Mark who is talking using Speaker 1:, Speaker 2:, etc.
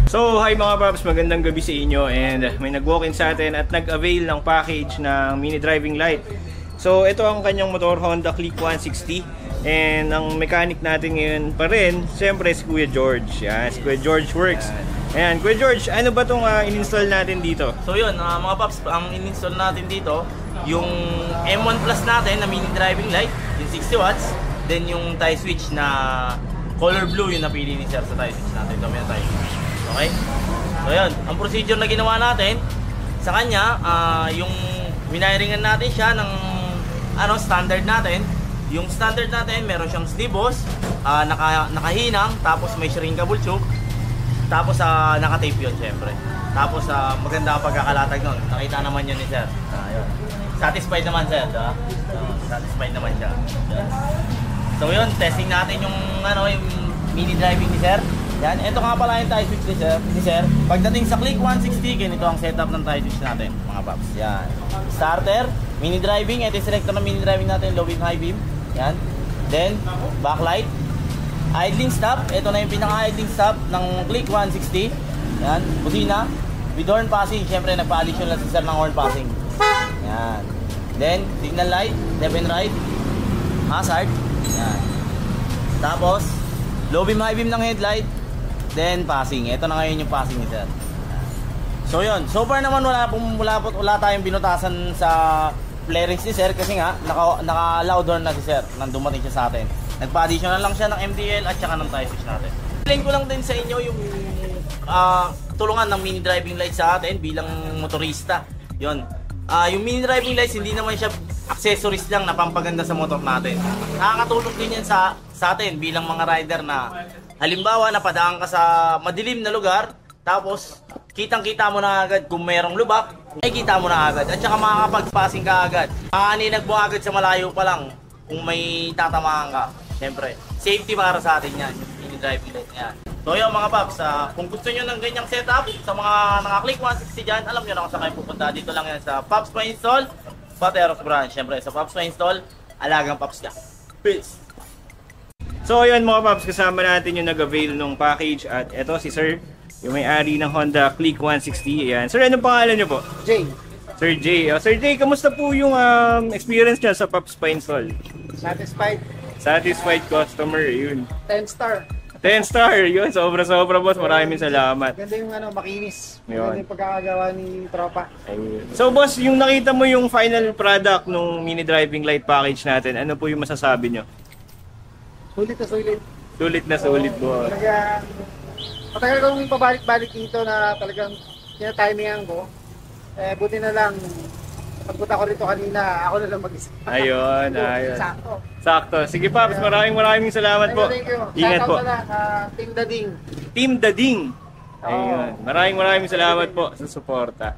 Speaker 1: So, hi mga paps, magandang gabi sa inyo and may nag-walk-in sa atin at nag-avail ng package ng mini driving light. So, ito ang kanyang motor, Honda Click 160 and ang mechanic natin ngayon pa rin, siyempre si Kuya George. Yan, si Kuya George Works. Ayan, Kuya George, ano ba itong in-install natin dito?
Speaker 2: So yun, mga paps, ang in-install natin dito, yung M1 Plus natin na mini driving light, yung 60 watts, then yung tie switch na color blue yung napili ni Sir sa tie switch natin. Ito may tie switch. Okay? So yun, ang procedure na ginawa natin sa kanya, yung winiringan natin siya ng standard natin. Yung standard natin, meron siyang snibos, nakahinang, tapos may shrinkable tube, tapos naka-tape yun syempre. Tapos maganda ang pagkakalatag nun. Nakita naman yun ni Sir. Yun. Satisfied naman Sir, diba? Satisfied naman siya. Yun. So yun, testing natin yung mini driving ni Sir. Yan, ito nga pala yung tie switch ni Sir. Pagdating sa Click 160, ganito ang setup ng tie switch natin, mga paps. Yan. Starter, mini driving, ito yung selector ng mini driving natin, low beam, high beam. Yan. Then, backlight. Idling stop, ito na yung pinaka-idling stop ng Click 160. Yan, busina. With horn passing, syempre nagpa-addition lang si Sir ng horn passing. Yan. Then, signal light, left and right. Hazard. Yan. Tapos, low beam, high beam ng headlight. Then passing. Ito na ngayon yung passing ni Sir. So yun. So far naman wala tayong binutasan sa flarings ni Sir kasi nga naka-loud horn na si Sir nang dumating siya sa atin. Nagpa-additional lang siya ng MTL at saka ng tie switch natin. Explain ko lang din sa inyo yung tulungan ng mini driving light sa atin bilang motorista. Yun. Yung mini driving lights hindi naman siya accessories lang na pampaganda sa motor natin. Nakakatulong din yan sa atin bilang mga rider na halimbawa napadaan ka sa madilim na lugar, tapos kitang-kita mo na agad kung mayroong lubak, ay kita mo na agad at saka makakapag-passing ka agad. Makakaninag mo agad sa malayo pa lang kung may tatamaan ka. Siyempre, safety para sa atin yan, yung mini driving light yan. So yun mga paps, kung gusto nyo ng ganyang setup sa mga naka-Click 160 dyan, alam nyo na kung saan kayo pupunta. Dito lang yan sa Pops Pa Install, Pateros Branch. Siyempre, sa Pops Pa Install, alagang Pops ka. Peace!
Speaker 1: So ayun mga paps, kasama natin yung nag-avail ng package at eto si Sir, yung may-ari ng Honda Click 160. Ayan. Sir, anong pangalan niyo po?
Speaker 3: Jay.
Speaker 1: Sir Jay. Sir Jay, kamusta po yung experience niya sa Pops Pa Install?
Speaker 3: Satisfied.
Speaker 1: Satisfied customer, yun.
Speaker 3: 10 star.
Speaker 1: 10 star, yun. Sobra-sobra boss, maraming salamat.
Speaker 3: Ganda yung makinis.
Speaker 1: Yun.
Speaker 3: Ganda yung pagkakagawa ni tropa.
Speaker 1: Ayun. So boss, yung nakita mo yung final product nung mini driving light package natin, ano po yung masasabi nyo?
Speaker 3: Sulit na sulit.
Speaker 1: Sulit na sulit po.
Speaker 3: Talagang matagal kong pabalik-balik dito na talagang tinatimingan ko. Buti na lang pagpunta ko rito kanina, ako na lang mag-isa.
Speaker 1: Ayun, ayun.
Speaker 3: Sakto.
Speaker 1: Sakto. Sige Paps, maraming salamat po.
Speaker 3: Thank you.
Speaker 1: Ingat po.
Speaker 3: Team Dading.
Speaker 1: Team Dading. Ayun. Maraming salamat po sa suporta.